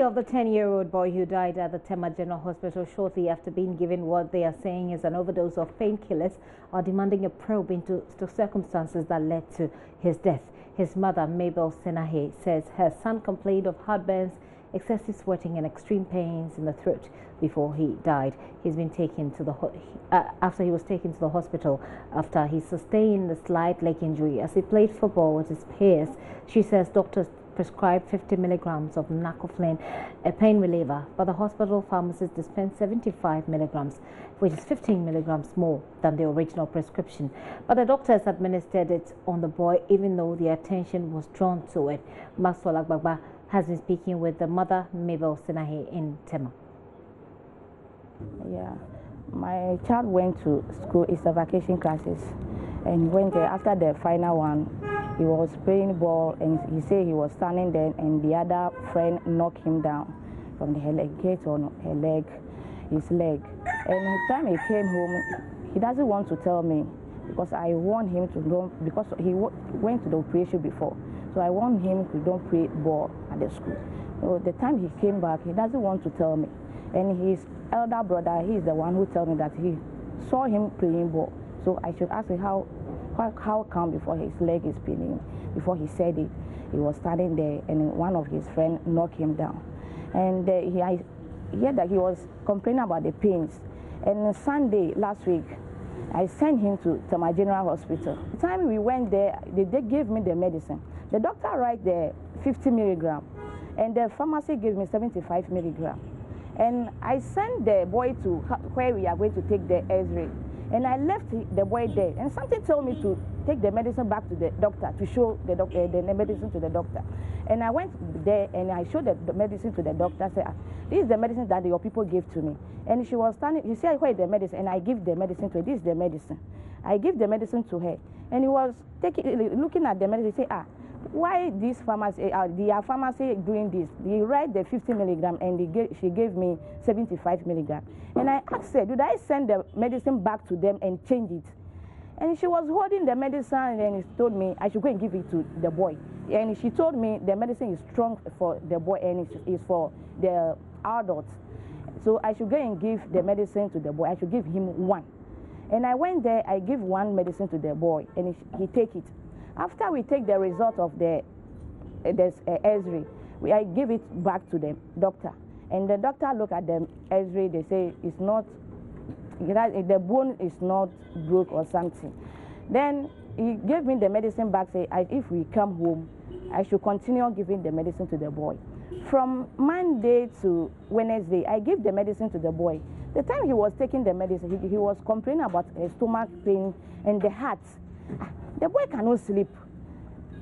of the 10-year-old boy who died at the Tema General Hospital shortly after being given what they are saying is an overdose of painkillers are demanding a probe into the circumstances that led to his death. His mother, Mabel Senahe, says her son complained of heartburns, excessive sweating and extreme pains in the throat before he died. He's been taken to the after he was taken to the hospital after he sustained a slight leg injury as he played football with his peers. She says doctors prescribed 50 milligrams of Nacoflin, a pain reliever, but the hospital pharmacist dispensed 75 milligrams, which is 15 milligrams more than the original prescription. But the doctors administered it on the boy even though the attention was drawn to it. Maxwell Agbagba has been speaking with the mother, Mabel Senahe, in Tema. Yeah, my child went to school. It's a vacation classes, and went there after the final one. He was playing ball, and he said he was standing there, and the other friend knocked him down from the leg, on his leg. And the time he came home, he doesn't want to tell me because I want him to know, because he went to the operation before. So I want him to don't play ball at the school. So the time he came back, he doesn't want to tell me. And his elder brother, he is the one who told me that he saw him playing ball. So I should ask him how come before his leg is paining. Before he said it, he was standing there and one of his friends knocked him down. And I heard that he was complaining about the pains. And on Sunday last week, I sent him to Tema General Hospital. The time we went there, they gave me the medicine. The doctor wrote the 50 milligram, and the pharmacy gave me 75 milligram. And I sent the boy to where we are going to take the X-ray. And I left the boy there, and something told me to take the medicine back to the doctor, to show the doctor the medicine to the doctor. And I went there and I showed the medicine to the doctor. Said, "This is the medicine that your people gave to me." And she was standing. He said, "Where is the medicine?" And I give the medicine to her. This is the medicine. I give the medicine to her, and he was looking at the medicine. He said, "Why this pharmacy? The pharmacy doing this? They write the 50 milligram, and she gave me 75 milligram." And I asked her, "Did I send the medicine back to them and change it?" And she was holding the medicine, and then she told me I should go and give it to the boy. And she told me the medicine is strong for the boy and it's for the adults. So I should go and give the medicine to the boy. I should give him one. And I went there, I give one medicine to the boy, and he take it. After we take the result of the X-ray, I give it back to the doctor. And the doctor look at the X-ray, they say it's not, the bone is not broke or something. Then he gave me the medicine back, say if we come home, I should continue giving the medicine to the boy. From Monday to Wednesday, I give the medicine to the boy. The time he was taking the medicine, he was complaining about stomach pain and the heart. The boy cannot sleep,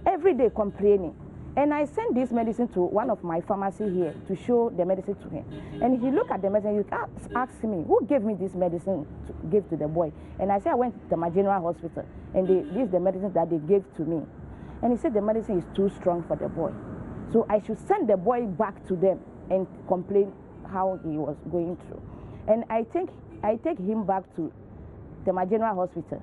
every day complaining. And I sent this medicine to one of my pharmacy here to show the medicine to him. And he looked at the medicine, he asked me, "Who gave me this medicine to give to the boy?" And I said, "I went to my general hospital, and this is the medicine that they gave to me." And he said the medicine is too strong for the boy. So I should send the boy back to them and complain how he was going through. And I take him back to my general hospital.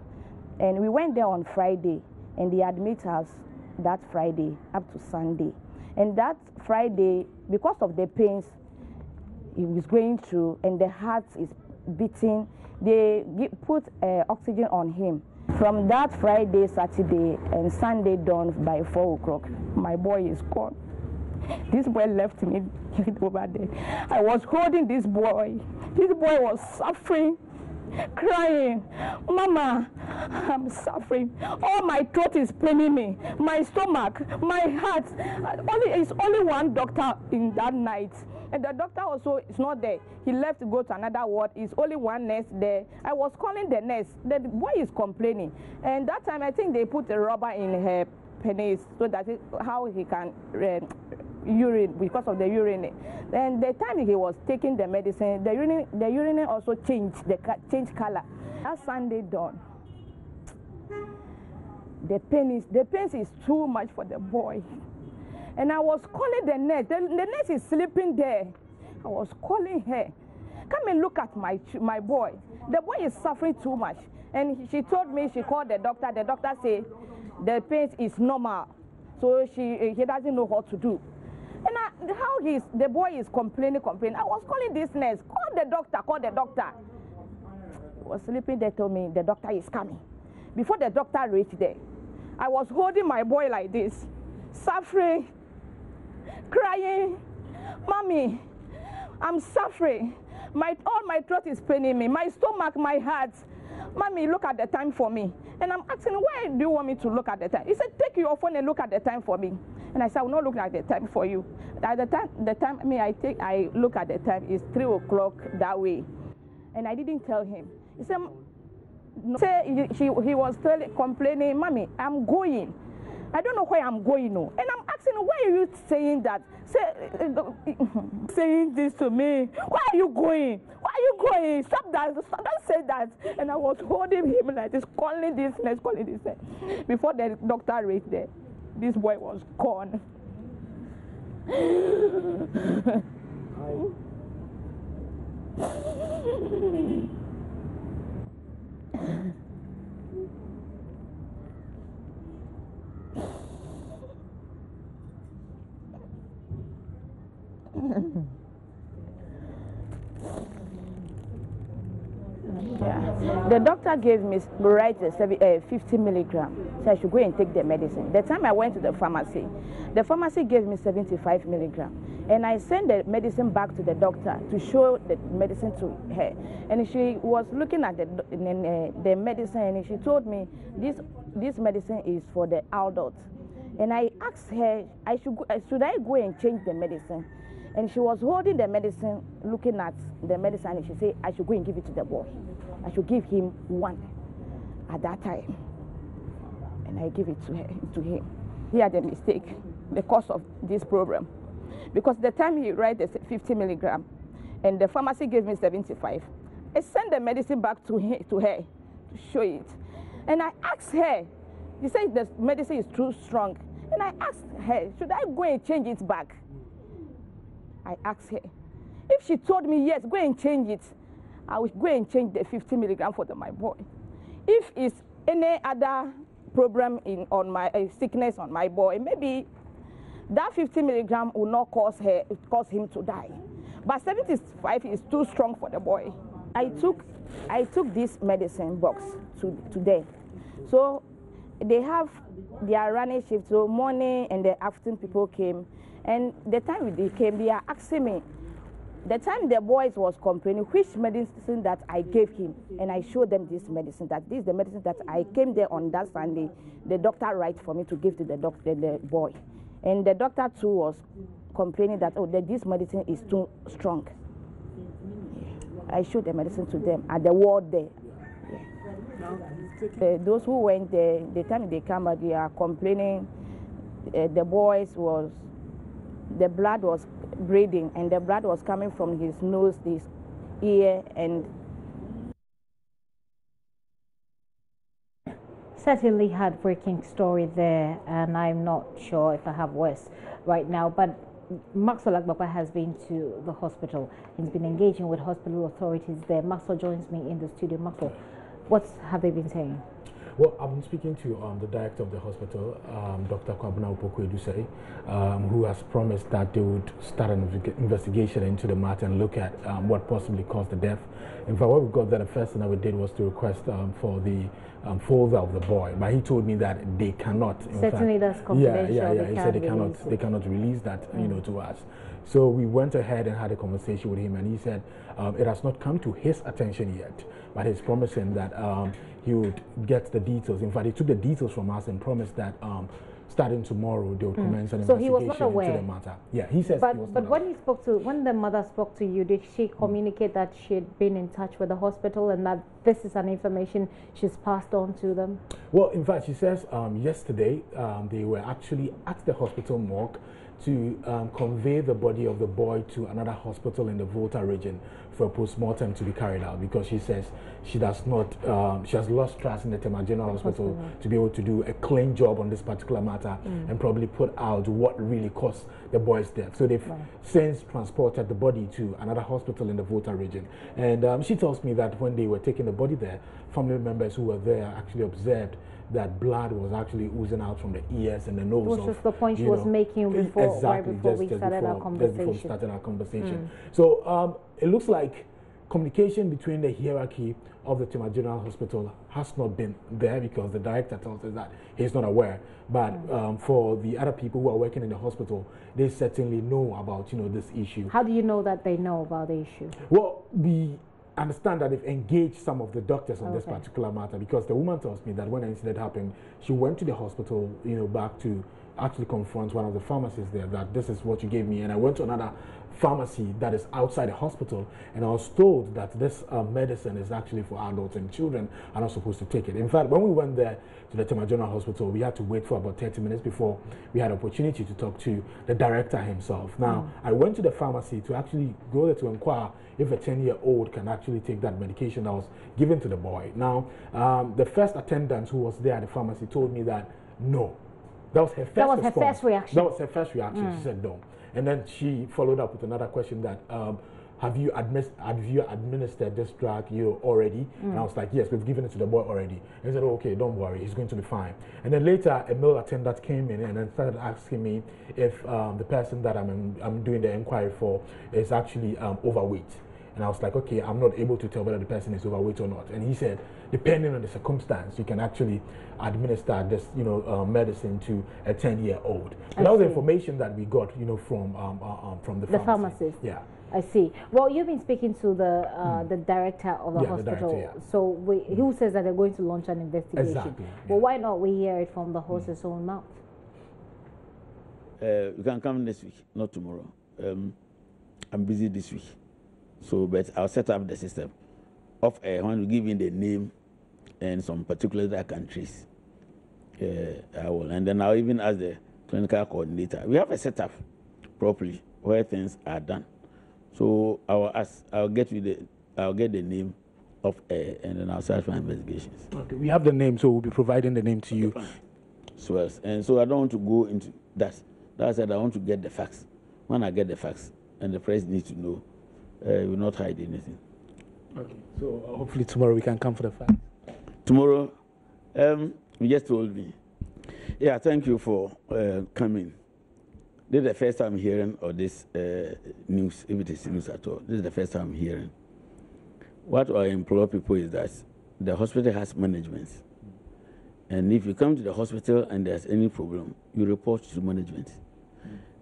And we went there on Friday, and they admit us that Friday up to Sunday. And that Friday, because of the pains he was going through and the heart is beating, they put oxygen on him. From that Friday, Saturday, and Sunday dawn by 4 o'clock, my boy is gone. This boy left me over there. I was holding this boy. This boy was suffering, crying, "Mama, I'm suffering. Oh, my throat is paining me. My stomach, my heart." It's only one doctor in that night. And the doctor also is not there. He left to go to another ward. It's only one nurse there. I was calling the nurse. The boy is complaining. And that time, I think they put a rubber in her penis so that how he can urine, because of the urine. Then the time he was taking the medicine, the urine also changed color. That Sunday dawn, the pain is too much for the boy. And I was calling the nurse. The nurse is sleeping there. I was calling her, "Come and look at my boy. The boy is suffering too much." And she told me, she called the doctor. The doctor said the pain is normal, so he doesn't know what to do. And how the boy is complaining. I was calling this nurse, call the doctor. I was sleeping, they told me the doctor is coming. Before the doctor reached there, I was holding my boy like this, suffering, crying. Mommy, I'm suffering. All my throat is paining me, my stomach, my heart. Mommy, look at the time for me. And I'm asking, why do you want me to look at the time? He said, take your phone and look at the time for me. And I said, I will not look at the time for you. At the time I look at the time, it's 3 o'clock that way. And I didn't tell him. He said, no. He was complaining, Mommy, I'm going. I don't know where I'm going now. And I'm asking, why are you saying that? Saying this to me. Why are you going? Why are you going? Stop that. Don't say that. And I was holding him like this, calling this. Before the doctor reached there, this boy was gone. Yeah. The doctor gave me 50 milligrams, so I should go and take the medicine. The time I went to the pharmacy gave me 75 milligrams, and I sent the medicine back to the doctor to show the medicine to her. And she was looking at the medicine, and she told me this medicine is for the adults. And I asked her, should I go and change the medicine? And she was holding the medicine, looking at the medicine, and she said, I should go and give it to the boy. I should give him one at that time. And I give it to him. He had a mistake because of this program. Because the time he write the 50 milligrams, and the pharmacy gave me 75, I sent the medicine back to her to show it. And I asked her, she said the medicine is too strong. And I asked her, should I go and change it back? I asked her. If she told me, yes, go and change it, I will go and change the 50 milligrams for my boy. If it's any other problem on my sickness on my boy, maybe that 50 milligrams will not cause him to die. But 75 is too strong for the boy. I took this medicine box today. So they have their running shift, so morning and the afternoon people came. And the time they came, they are asking me, the time the boys was complaining, which medicine that I gave him. And I showed them this medicine, that this is the medicine that I came there on that Sunday. The doctor write for me to give to the boy. And the doctor too was complaining that, this medicine is too strong. I showed the medicine to them at the ward there. Yeah. Those who went there, the time they come out, they are complaining. The blood was bleeding, and the blood was coming from his nose, his ear, and certainly heartbreaking story there, and I'm not sure if I have worse right now, but Maxwell Agbapa has been to the hospital. He's been engaging with hospital authorities there. Maxwell joins me in the studio. Maxwell, what have they been saying? Well, I've been speaking to the director of the hospital, Dr. Kwabena Opoku-Edusei, who has promised that they would start an investigation into the matter and look at what possibly caused the death. In fact, what we got there, the first thing that we did was to request for the father of the boy, but he told me that they cannot. Certainly, that's confidential. Yeah. He said they cannot release that, to us. So we went ahead and had a conversation with him, and he said it has not come to his attention yet, but he's promising that he would get the details. In fact, he took the details from us and promised that starting tomorrow they would commence an investigation he was not aware into the matter. Yeah, he says. But when the mother spoke to you, did she communicate that she had been in touch with the hospital and that this is an information she's passed on to them? Well, in fact, she says yesterday they were actually at the hospital morgue to convey the body of the boy to another hospital in the Volta region for a post-mortem to be carried out, because she says she does not, she has lost trust in the Tema General Hospital to be able to do a clean job on this particular matter and probably put out what really caused the boy's death. So they've since transported the body to another hospital in the Volta region. And she tells me that when they were taking the body there, family members who were there actually observed that blood was actually oozing out from the ears and the nose. Which was the point she was making before, exactly, right before we started our conversation. Just before we started our conversation. So it looks like communication between the hierarchy of the Tema General Hospital has not been there, because the director tells us that he's not aware. But for the other people who are working in the hospital, they certainly know about this issue. How do you know that they know about the issue? Well, we understand that they've engaged some of the doctors on this particular matter, because the woman tells me that when the incident happened, she went to the hospital, back to actually confront one of the pharmacists there, that this is what you gave me, and I went to another pharmacy that is outside the hospital, and I was told that this medicine is actually for adults, and children are not supposed to take it. In fact, when we went there to the Tema General Hospital, we had to wait for about 30 minutes before we had opportunity to talk to the director himself. Now, I went to the pharmacy to actually go there to inquire if a 10-year-old can actually take that medication that was given to the boy. Now, the first attendant who was there at the pharmacy told me that no. That was her first response. Her first reaction. That was her first reaction. She said no. And then she followed up with another question that, have you administered this drug already? And I was like, yes, we've given it to the boy already. And he said, oh, okay, don't worry, he's going to be fine. And then later, a male attendant came in and then started asking me if the person that I'm doing the inquiry for is actually overweight. And I was like, okay, I'm not able to tell whether the person is overweight or not. And he said, depending on the circumstance, you can actually administer this, medicine to a 10-year-old. So that was the information that we got, from the pharmacist. Yeah. I see. Well, you've been speaking to the director of the hospital. The director, So who says that they're going to launch an investigation? Exactly. Well, why not we hear it from the horse's own mouth? You can come next week, not tomorrow. I'm busy this week. So, but I'll set up the system of when you give me the name and some particulars that I can trace. I will, and then I'll even ask the clinical coordinator. We have a setup properly where things are done. So I'll get the name of and then I'll start my investigations. Okay, we have the name, so we'll be providing the name to you. So, and so I don't want to go into that. That said, I want to get the facts. When I get the facts, and the press needs to know, we will not hide anything. Okay, so hopefully tomorrow we can come for the facts. Tomorrow, you just told me. Yeah, thank you for coming. This is the first time hearing of this news, if it is news at all. This is the first time hearing. What I implore people is that the hospital has management. And if you come to the hospital and there's any problem, you report to management,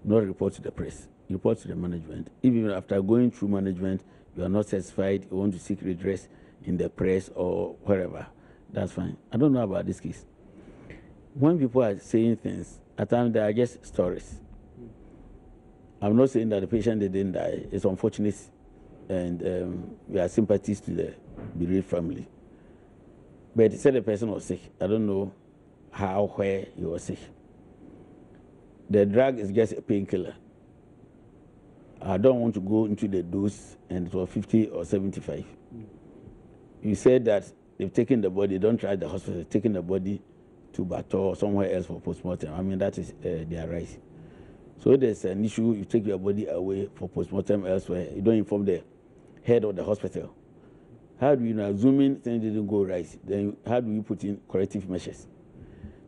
not report to the press. You report to the management. Even after going through management, you are not satisfied, you want to seek redress in the press or wherever, that's fine. I don't know about this case. When people are saying things, at times they are just stories. I'm not saying that the patient didn't die. It's unfortunate, and we are sympathies to the bereaved family. But he said the person was sick. I don't know how, where he was sick. The drug is just a painkiller. I don't want to go into the dose, and it was 50 or 75. You said that they've taken the body, don't try the hospital, taking the body to Bato or somewhere else for postmortem. I mean, that is their right. So there's an issue, you take your body away for postmortem elsewhere, you don't inform the head of the hospital. How do you know, assuming things didn't go right, then how do you put in corrective measures?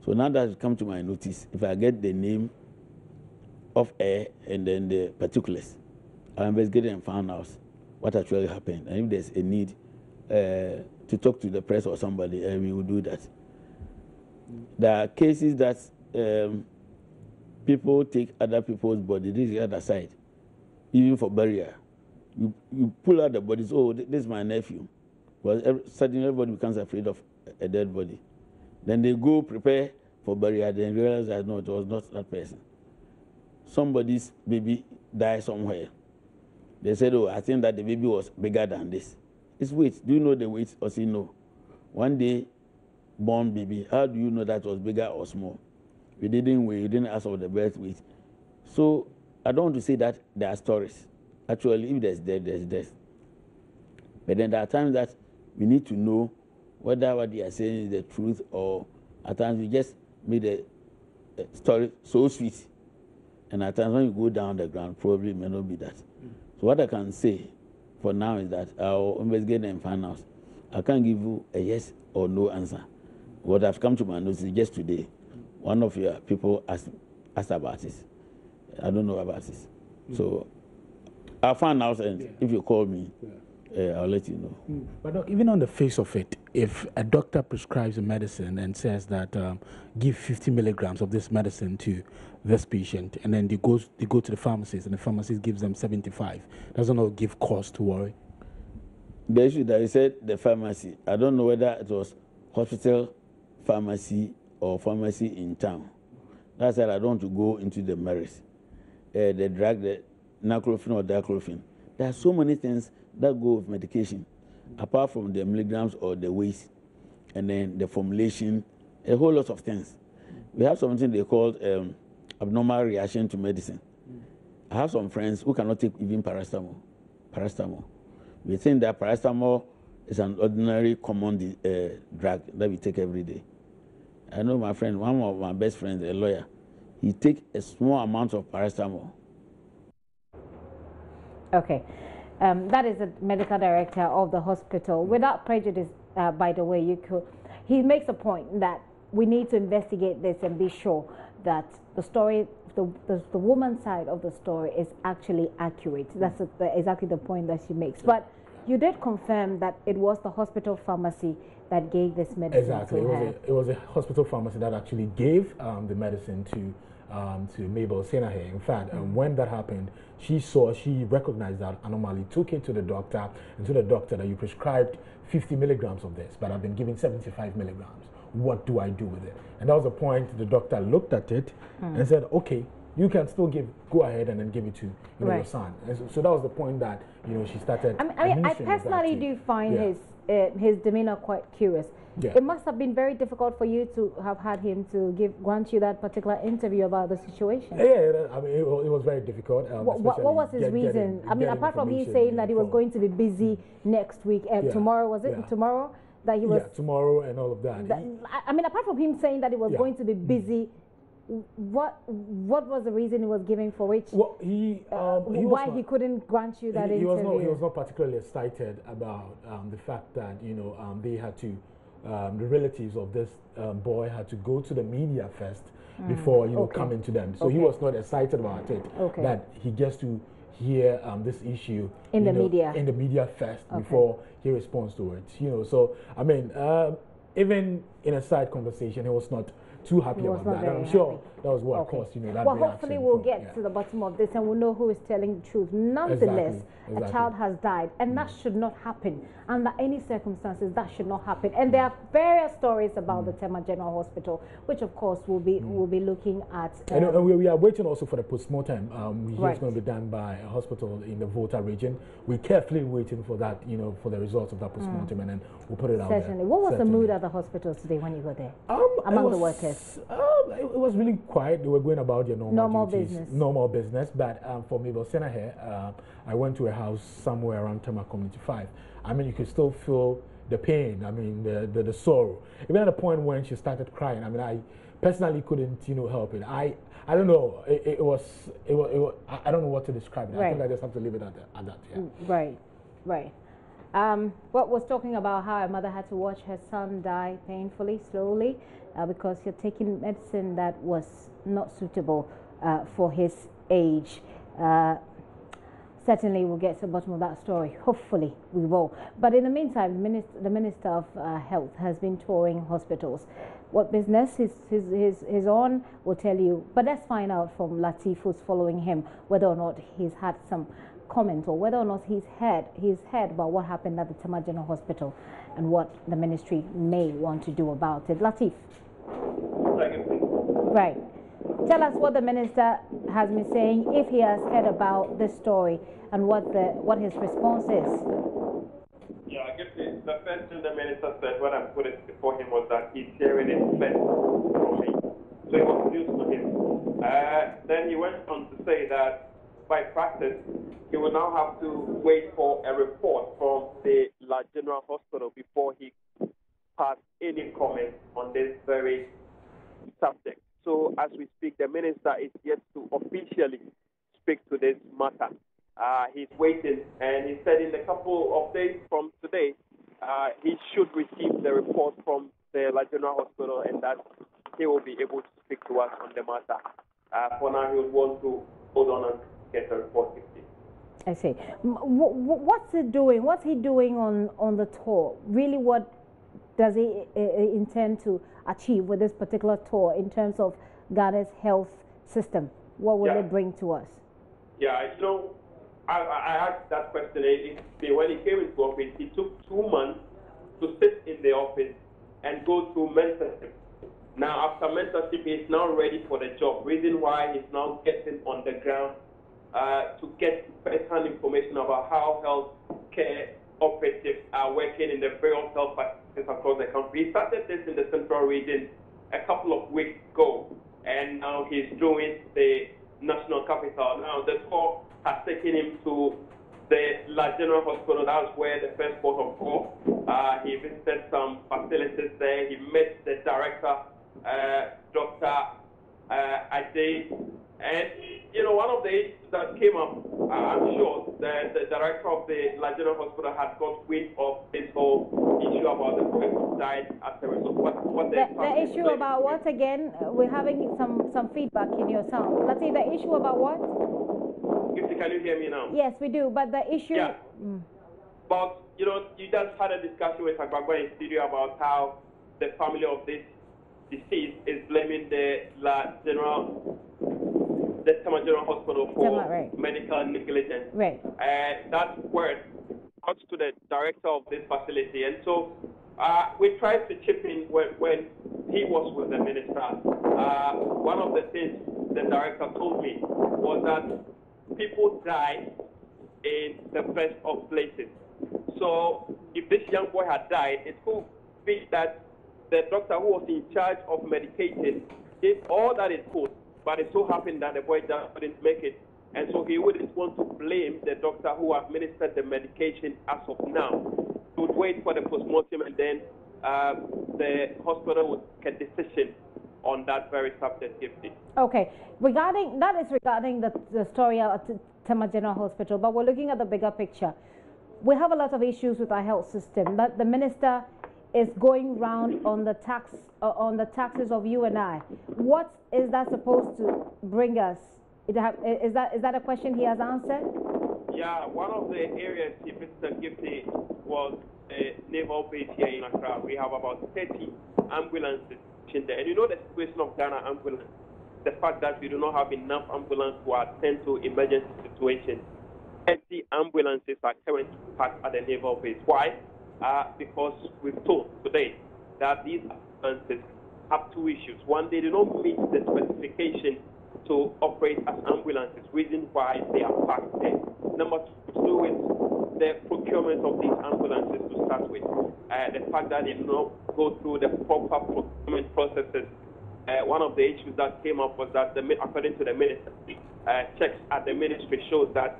So now that has come to my notice, if I get the name of air and then the particulars, I'll investigate and find out what actually happened. And if there's a need to talk to the press or somebody, we will do that. There are cases that people take other people's body, this is the other side, even for burial. You pull out the bodies, oh, this is my nephew. Well, suddenly everybody becomes afraid of a dead body. Then they go prepare for burial, then realize that no, it was not that person. Somebody's baby died somewhere. They said, oh, I think that the baby was bigger than this. It's weight. Do you know the weight or say no? One day, born baby, how do you know that was bigger or small? You didn't weigh, you didn't ask for the birth weight. So I don't want to say that there are stories. Actually, if there's death, there's death. But then there are times that we need to know whether what they are saying is the truth, or at times we just made a story so sweet. And at times when you go down the ground, probably it may not be that. So what I can say for now is that I'll investigate and find out. I can't give you a yes or no answer. What I've come to my notice just today, one of your people asked about this. I don't know about this. So I'll find out, and if you call me, I'll let you know. But Doc, even on the face of it, if a doctor prescribes a medicine and says that give 50 milligrams of this medicine to this patient, and then they go to the pharmacist, and the pharmacist gives them 75, doesn't it give cause to worry? The issue that you said, the pharmacy, I don't know whether it was hospital pharmacy or pharmacy in town. That's why I don't want to go into the merits. The drug, the naclofene or diclofene. There are so many things that go with medication, apart from the milligrams or the weight, and then the formulation, a whole lot of things. We have something they call abnormal reaction to medicine. I have some friends who cannot take even paracetamol. We think that paracetamol is an ordinary common drug that we take every day. I know my friend, one of my best friends, a lawyer, he takes a small amount of paracetamol. Okay. That is the medical director of the hospital. Without prejudice, by the way, he makes a point that we need to investigate this and be sure that the story, the woman's side of the story is actually accurate. That's exactly the point that she makes. But you did confirm that it was the hospital pharmacy that gave this medicine. Exactly. It was a hospital pharmacy that actually gave the medicine to Mabel Senahe. In fact, when that happened, she recognized that anomaly, took it to the doctor, and to the doctor that you prescribed 50 milligrams of this, but I've been giving 75 milligrams. What do I do with it? And that was the point. The doctor looked at it and said, okay, you can still go ahead and then give it to your son. And so that was the point that she started. I personally do find his demeanor quite curious. Yeah. It must have been very difficult for you to have had him to grant you that particular interview about the situation. Yeah, I mean, it was very difficult. What was his reason? Apart from him saying that he was going to be busy next week, tomorrow, was it? Tomorrow? That he was. Yeah, tomorrow and all of that. Apart from him saying that he was going to be busy, what was the reason he was giving for which? Well, why he couldn't grant you that interview? He was not particularly excited about the fact that they had to. The relatives of this boy had to go to the media first before coming to them. So he was not excited about it. That he gets to hear this issue in the media first before he responds to it. So I mean, even in a side conversation, he was not too happy about that. And I'm sure that was what caused that reaction. Well, hopefully we'll get to the bottom of this and we'll know who is telling the truth. Nonetheless, a child has died, and that should not happen. Under any circumstances, that should not happen. And there are various stories about the Tema General Hospital, which of course we'll be looking at. And we are waiting also for the postmortem, which is going to be done by a hospital in the Volta region. We're carefully waiting for that, for the results of that postmortem, and then we'll put it out there. Certainly. What was the mood at the hospital today when you got there? Among the workers? It was really quiet. They were going about their normal duties, normal business. But for Mabel Senahe, I went to a house somewhere around Tema Community 5. I mean, you could still feel the pain. I mean, the sorrow. Even at the point when she started crying, I mean, I personally couldn't, help it. I don't know. It was. I don't know what to describe it. I think I just have to leave it at that. Yeah. Right. What was talking about how a mother had to watch her son die painfully, slowly, because you're taking medicine that was not suitable for his age. Certainly we'll get to the bottom of that story. Hopefully we will. But in the meantime, the Minister of Health has been touring hospitals. What business he's on, we'll tell you. But let's find out from Latif, who's following him, whether or not he's had some comment or whether or not he's heard about what happened at the Tema General Hospital and what the ministry may want to do about it. Latif. Right. Tell us what the minister has been saying, if he has heard about this story, and what his response is. Yeah, I guess the first thing the minister said when I put it before him was that he's hearing it first from me. So it was news to him. Then he went on to say that by practice, he will now have to wait for a report from the La General Hospital before he has any comment on this very subject. So as we speak, the minister is yet to officially speak to this matter. He's waiting, and he said in a couple of days from today, he should receive the report from the La General Hospital. want to hold on and get a report quickly. I see. What's he doing? What's he doing on the tour? Really, what does he intend to achieve with this particular tour in terms of Ghana's health system? What will it bring to us? Yeah, you know, I asked that question. When he came into office, he took 2 months to sit in the office and go through mentorship. Now, after mentorship, he's now ready for the job. Reason why he's now getting on the ground to get first-hand information about how health care operatives are working in the various health facilities across the country. He started this in the central region a couple of weeks ago, and now he's doing the national capital. Now, the tour has taken him to the La General Hospital. That's where the first port of call. He visited some facilities there. He met the director, Dr. Ajay. And, you know, one of the issues that came up, I'm sure the director of the La General Hospital had got wind of this whole issue about the boy who died as a result. The issue about what again? We're having some feedback in your sound. Let's say the issue about what? Can you hear me now? Yes, we do. But the issue. Yeah. But you know, you just had a discussion with Agbagba in studio about how the family of this deceased is blaming the Tema General Hospital for medical negligence. Right. That word out to the director of this facility, and so we tried to chip in when he was with the minister. One of the things the director told me was that people die in the best of places. So if this young boy had died, it could be that the doctor who was in charge of medicating did all that it could, but it so happened that the boy just couldn't make it. And so he wouldn't want to blame the doctor who administered the medication as of now. He would wait for the postmortem, and then the hospital would make a decision on that very subjective thing. Okay. Regarding the story at Tema General Hospital, but we're looking at the bigger picture. We have a lot of issues with our health system. That the minister is going round on the taxes of you and I. What is that supposed to bring us? Is that a question he has answered? Yeah, one of the areas he visited Gifty was a naval base here in Accra. We have about 30 ambulances in there. And you know the situation of Ghana ambulance, the fact that we do not have enough ambulance to attend to emergency situations. 30 ambulances are currently parked at the naval base. Why? Because we've told today that these ambulances have two issues. One, they do not meet the specification to operate as ambulances, reason why they are parked there. Number two, to do with the procurement of these ambulances to start with. The fact that they do not go through the proper procurement processes. One of the issues that came up was that, according to the minister, checks at the ministry showed that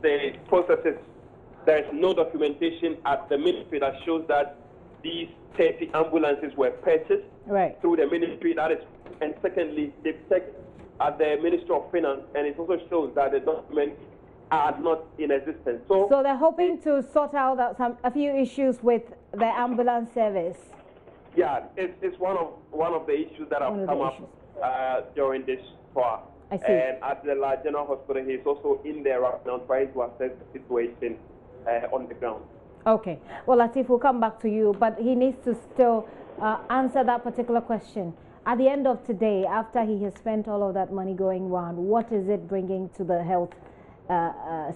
the processes, there is no documentation at the ministry that shows that these 30 ambulances were purchased through the ministry. That is, and secondly, they've checked at the Ministry of Finance, and it also shows that the documents are not in existence. So they're hoping to sort out a few issues with the ambulance service. Yeah, it's one of the issues that have come up during this tour. I see. And at the La General Hospital, he's also in there right now trying to assess the situation on the ground. Okay. Well, Latif, we'll come back to you, but he needs to still answer that particular question. At the end of today, after he has spent all of that money going round, what is it bringing to the health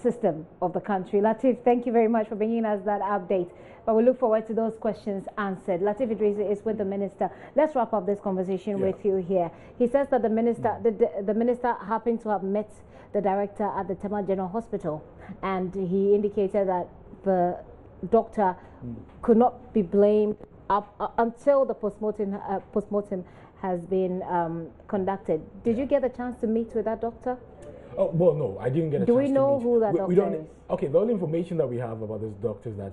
system of the country? Latif, thank you very much for bringing us that update. But we look forward to those questions answered. Latif Idrisi is with the minister. Let's wrap up this conversation with you here. He says that the minister happened to have met the director at the Tema General Hospital, and he indicated that the doctor could not be blamed up until the postmortem has been conducted. Did you get a chance to meet with that doctor? Oh, well, no, I didn't get a chance to meet. Do we know who that doctor is? Okay, the only information that we have about this doctor is that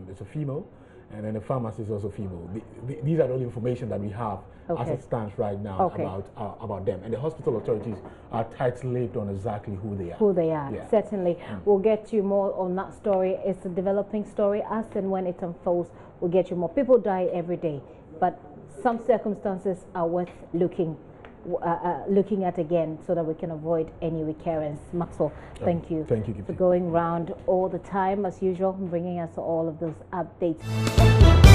it's a female, and then the pharmacist is also female. These are the only information that we have as it stands right now about them. And the hospital authorities are tight-lipped on exactly who they are. Who they are, certainly. We'll get you more on that story. It's a developing story. As and when it unfolds, we'll get you more. People die every day, but some circumstances are worth looking looking at again so that we can avoid any recurrence. Maxwell, thank you. Thank you for going round all the time as usual, bringing us all of those updates.